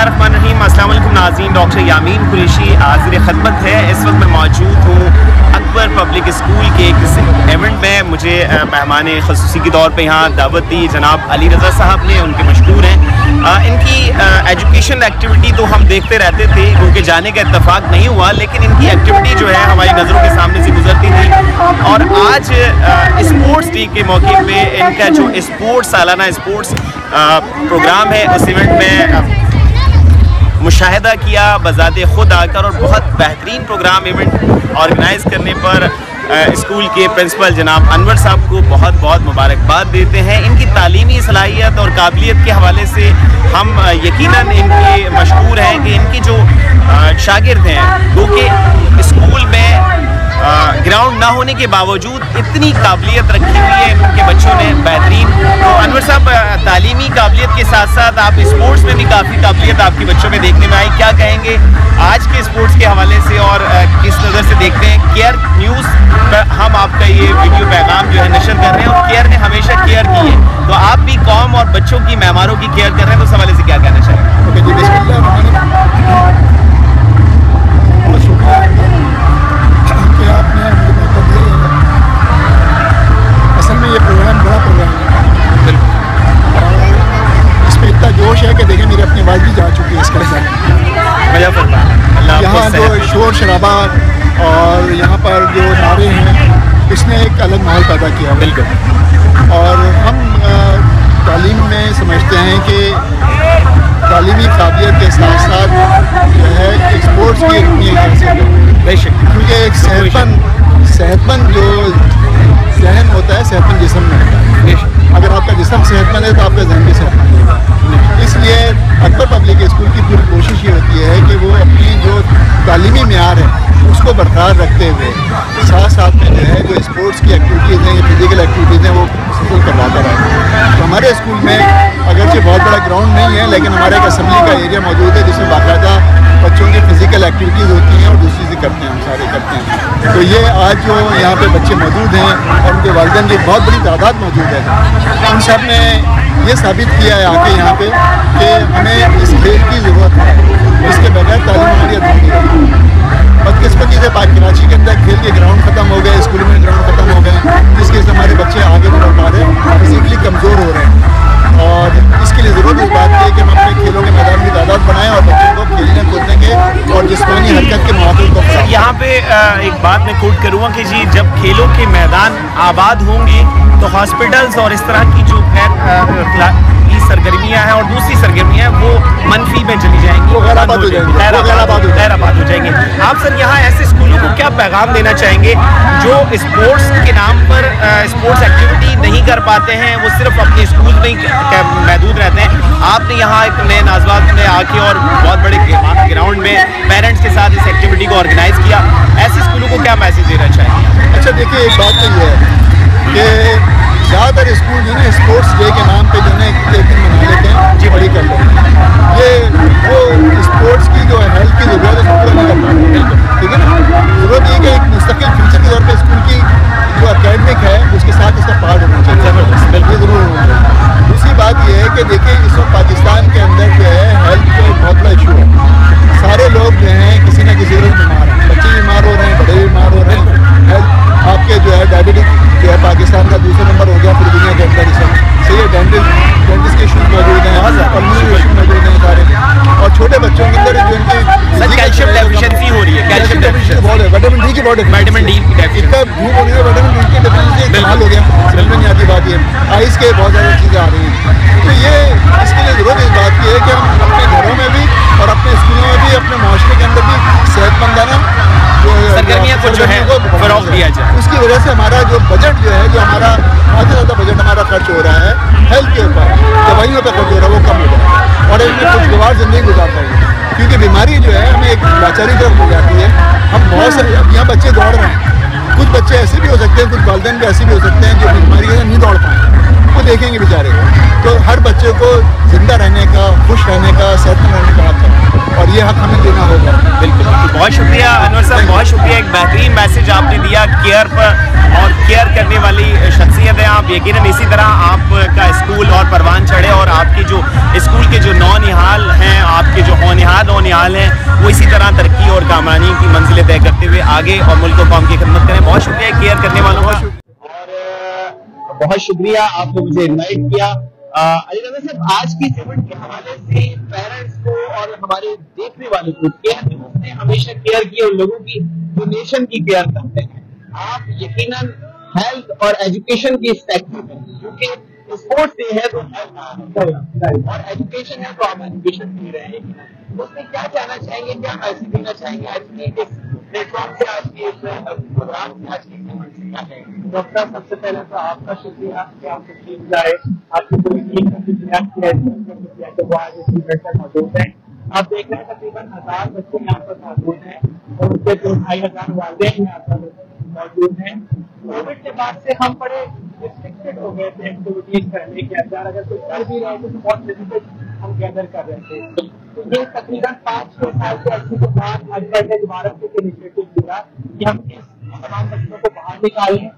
बिस्मिल्लाहिर्रहमानिर्रहीम। अस्सलाम वालेकुम नाज़रीन, डॉक्टर यामीन कुरैशी हाज़िर खिदमत है। इस वक्त मैं मौजूद हूँ अकबर पब्लिक स्कूल के एक इवेंट में। मुझे मेहमान ख़ुसूसी के तौर पे यहाँ दावत दी जनाब अली रज़ा साहब ने, उनके मशहूर हैं। इनकी एजुकेशन एक्टिविटी तो हम देखते रहते थे, क्योंकि जाने का इत्तेफाक नहीं हुआ, लेकिन इनकी एक्टिविटी जो है हमारी नज़रों के सामने से गुजरती थी। और आज स्पोर्ट्स डे के मौके पे इनका जो स्पोर्ट्स सालाना स्पोर्ट्स प्रोग्राम है, उस इवेंट में मुशाहिदा किया बज़ाते खुद आकर, और बहुत बेहतरीन प्रोग्राम इवेंट ऑर्गेनाइज़ करने पर स्कूल के प्रिंसिपल जनाब अनवर साहब को बहुत बहुत मुबारकबाद देते हैं। इनकी तालीमी सलाहियत और काबिलियत के हवाले से हम यकीनन इनके मशहूर हैं कि इनकी जो शागिर्द हैं, वो कि स्कूल में ग्राउंड ना होने के बावजूद इतनी काबिलियत रखी हुई है इनके बच्चों ने, बेहतरीन। तो अनवर साहब, तालीमी काबिलियत के साथ साथ आप स्पोर्ट्स में भी काफ़ी काबिलियत आपके बच्चों में देखने में आई, क्या कहेंगे आज के स्पोर्ट्स के हवाले से, और किस नज़र से देखते हैं? केयर न्यूज़ पर हम आपका ये वीडियो पैगाम जो है नशर कर रहे हैं, और केयर ने हमेशा केयर की है, तो आप भी कौम और बच्चों की, मेहमानों की केयर कर रहे हैं, तो इस हवाले से क्या कहना चाहेंगे? आपने मौका दिया। असल में ये प्रोग्राम बड़ा प्रोग्राम है, और इसमें इतना जोश है कि देखें मेरी अपनी आवाज़ भी जा चुकी है इसके साथ। यहाँ जो शोर शराबा और यहाँ पर जो नारे हैं, इसने एक अलग माहौल पैदा किया। बिल्कुल। और हम तालीम में समझते हैं कि तालीमी काबिलियत के साथ साथ जो है स्पोर्ट्स की अपनी बेशक, क्योंकि एक सेहतमंद जो जहन होता है, सेहतमंद जिस्म में होता है। अगर आपका जिस्म सेहतमंद है तो आपका जहन भी सेहतमंद होगा। इसलिए अकबर पब्लिक स्कूल की पूरी कोशिश ये होती है कि वो अपनी जो तालीमी मेयार है उसको बरकरार रखते हुए साथ साथ में जो है जो स्पोर्ट्स की एक्टिविटीज़ हैं या फिजिकल एक्टिविटीज़ हैं वो सफल करवाता रहा। तो हमारे स्कूल में अगरचे बहुत बड़ा ग्राउंड नहीं है, लेकिन हमारे एक असम्बली का एरिया मौजूद है जिसमें बाकायदा बच्चों की फ़िज़िकल एक्टिविटीज़ होती हैं और दूसरी चीज़ें करते हैं, हम सारे करते हैं। तो ये आज जो यहाँ पे बच्चे मौजूद हैं और उनके वालिदैन की बहुत बड़ी तादाद मौजूद है, उन सब ने ये साबित किया है आके यहाँ पे कि हमें इस खेल की ज़रूरत है, इसके बगैर तालीम हमारी अधूरी है। बदकिस्मती से कराची के अंदर खेल के ग्राउंड ख़त्म हो गए, स्कूल में ग्राउंड ख़त्म हो गए, जिसकी वजह से हमारे बच्चे आगे नहीं बढ़ पा रहे, फिजिकली कमज़ोर हो रहे हैं। और इसके लिए ज़रूरत इस बात की है कि हम अपने खेलों के मैदान की तादाद बढ़ाएं और बच्चों को खेलने कूदने के और जिस्मानी हरकत के मौके को। यहाँ पे एक बात मैं कोट करूँगा कि जी, जब खेलों के मैदान आबाद होंगे तो हॉस्पिटल्स और इस तरह की जो सरगर्मियाँ हैं और दूसरी सरगर्मियाँ हैं वो मनफी में चली जाएंगी, गैराबाद हो जाएंगे। आप सर यहाँ ऐसे स्कूलों को क्या पैगाम देना चाहेंगे जो स्पोर्ट्स के नाम पर स्पोर्ट्स एक्टिविटी नहीं कर पाते हैं, वो सिर्फ अपने स्कूल में ही महदूद रहते हैं? आपने यहाँ एक नए नाजवात में आके और बहुत बड़े ग्राउंड में पेरेंट्स के साथ इस एक्टिविटी को ऑर्गेनाइज़ किया, ऐसे स्कूलों को क्या मैसेज देना चाहेंगे? अच्छा देखिए, एक बात तो ये है कि ज़्यादातर स्कूल जो है स्पोर्ट्स डे के नाम पे जो है एक दिन मना लेते हैं, जी बड़ी कर लेते हैं। ये वो स्पोर्ट्स की जो हेल्थ की ज़रूरत है पूरा नहीं कर पाते, ठीक है ना। ज़रूरत ये कि एक मुस्तकिल फ्यूचर के तौर पर स्कूल की जो अकेडमिक है उसके साथ इसका पार्ट होना चाहिए, ज़बरदस्त, बिल्कुल ज़रूर होना चाहिए। दूसरी बात ये है कि देखिए इस वक्त पाकिस्तान के अंदर जो है हेल्थ का एक बहुत बड़ा इशू है। सारे लोग जो हैं किसी न किसी वजह बीमार हैं, बच्चे बीमार हो रहे हैं, बड़े बीमार हो रहे हैं। हेल्थ आपके जो है डायबिटिक जो है पाकिस्तान का दूसरा नंबर हो गया पूरी दुनिया के अंदर, सही है। डेंटिस्ट के इशूज़ मौजूद हैं, पल्मोनरी इशू मौजूद हैं सारे, और छोटे बच्चों के अंदर जो इनकी कैल्शियम डेफिशिएंसी हो रही है, कैल्शियम डेफिशिएंसी बहुत है, विटामिन डी की बहुत है, विटामिन डी इतना धूप हो रही है, विटामिन डी की डेफिशिएंसी इस्तेमाल हो गया, समझ में नहीं आती बात ये। आइस के बहुत ज़्यादा चीज़ें आ रही हैं, तो ये इसके लिए ज़रूरत इस बात की है कि हम अपने घरों में भी और अपने स्कूलों में भी अपने माशरे के अंदर भी सेहतमंदाना सरगर्मियाँ को जो है फ़रोग़ दिया जाए। उसकी वजह से हमारा जो बजट जो है, जो हमारा आधे ज़्यादा बजट हमारा खर्च हो रहा है हेल्थ के ऊपर, दवाइयों पर खर्च हो रहा है, वो कम हो जाए और इनमें खुशगवार ज़िंदगी गुजार पाएंगे। क्योंकि बीमारी जो है हमें एक लाचारी तरफ हो जाती है। हम बहुत सारे अब यहाँ बच्चे दौड़ रहे हैं, कुछ बच्चे ऐसे भी हो सकते हैं, कुछ वालिदैन भी ऐसे भी हो सकते हैं जो बीमारी से नहीं दौड़ पाए, वो देखेंगे बेचारे। तो हर बच्चे को ज़िंदा रहने का, खुश रहने का, सेहतमंद रहने का हक है, और ये हक हमें देना होगा। बिल्कुल, बहुत शुक्रिया अनवर साहब, बहुत शुक्रिया। एक बेहतरीन मैसेज आपने दिया केयर पर, और केयर करने वाली शख्सियत है आप। यकीनन इसी तरह आपका स्कूल और परवान चढ़े, और आपकी जो स्कूल के जो नौनिहाल हैं, आपके जो نہال ہیں وہ اسی طرح ترقی اور کامرانی کی منزلیں طے کرتے ہوئے آگے اور ملک و قوم کی خدمت کریں. بہت شکریہ کیئر کرنے والوں کا, اور بہت شکریہ آپ نے مجھے انوائٹ کیا. علی رضا صاحب, آج کی ایونٹ کے حوالے سے پیرنٹس کو اور ہمارے دیکھنے والوں کو کیئر نے ہمیشہ کیئر کی اور لوگوں کی جو نیشن کی کیئر کرتے ہیں. آپ یقیناً ہیلتھ اور ایجوکیشن کی اسپیکٹ میں کیونکہ اسپورٹس ڈے ہے تو اور ایجوکیشن ہے تو آپ ایجوکیشن دے رہے ہیں. اس میں کیا کہنا چاہیں گے, کیا میسج دینا چاہیں گے آج کی اس پلیٹ فارم سے, آج کے اس پروگرام سے, آج کی ایونٹ سے کیا کہیں گے؟ ڈاکٹر, سب سے پہلے تو آپ کا شکریہ کہ آپ تشریف لائے, آپ کی پوری ٹیم کا شکریہ کہ وہ آج اس ایونٹ میں موجود ہیں. آپ دیکھ رہے ہیں تقریباً 1000 بچے یہاں پر موجود ہیں اور ان کے 2-2.5 والدین یہاں پر موجود ہیں. کووڈ کے بعد سے ہم بڑے ریسٹرکٹڈ ہو گئے تھے ایکٹیویٹیز کرنے کے اندر, اگر کوئی کر بھی رہے تھے تو بہت لمیٹڈ ہم گیدر کر رہے تھے. تو یہ تقریباً 5-6 سال کے عرصے کے بعد اکبر نے دوبارہ سے انیشیٹو لیا کہ ہم اس تمام بچوں کو باہر نکالیں,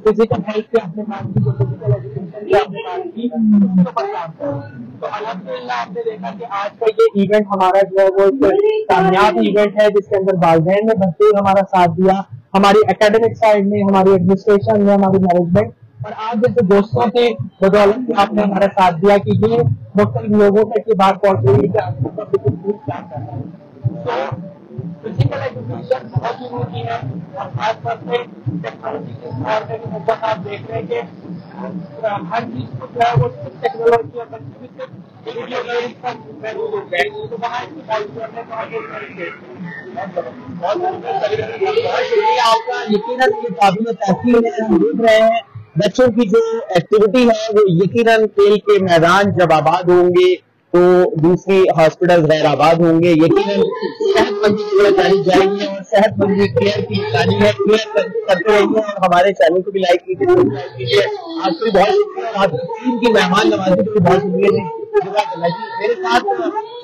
فزیکل ہیلتھ کے اپنے کام کی, جو فزیکل ایجوکیشن کے اپنے کام کی, اس کے اوپر کام کریں. تو الحمدللہ آپ نے دیکھا کہ آج کا یہ ایونٹ ہمارا جو ہے وہ ایک کامیاب ایونٹ ہے جس کے اندر والدین نے بھرپور ہمارا ساتھ دیا, ہماری اکیڈمک سائڈ میں, ہماری ایڈمنسٹریشن میں, ہماری مینجمنٹ, اور آپ جیسے دوستوں کے بدولت آپ نے ہمارا ساتھ دیا کہ یہ مختلف لوگوں تک یہ بات پہنچ رہی ہے کہ آپ کو کیا کرنا ہے. فزیکل ایجوکیشن بہت ضروری ہے, اور خاص طور پہ ٹیکنالوجی کے دور میں بھی بہت آپ دیکھ رہے ہیں کہ ہر چیز کو جو ہے وہ ٹیکنالوجی اور بچے بھی صرف ویڈیو گیمس پر محدود ہو گئے, تو وہاں اس کی ہیلپ کرنے کو آگے بہت شکریہ آپ کا. یقیناً یہ قابل تحسین ہے, ہم دیکھ رہے ہیں بچوں کی جو ایکٹیویٹی ہے وہ یقیناً کھیل کے میدان جب آباد ہوں گے تو دوسری ہاسپٹل غیر آباد ہوں گے. یقیناً صحت مندی کی جانی جائے گی اور صحت مندی کیئر کی جانی ہے, کیئر کرتے رہیے اور ہمارے چینل کو بھی لائک کیجیے, سبسکرائب کیجیے. آپ کو بہت شکریہ, آپ کی ٹیم کی مہمان نوازی کو بھی بہت شکریہ. میرے ساتھ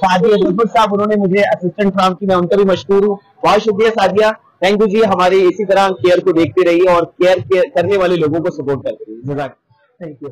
سعدیہ ظفر صاحب, انہوں نے مجھے اسسٹنٹ فراہم کی, میں ان کا بھی مشکور ہوں. بہت شکریہ سعدیہ, تھینک یو جی. ہماری اسی طرح کیئر کو دیکھتے رہیے اور کیئر کرنے والے لوگوں کو سپورٹ کرتے رہیے. Thank you.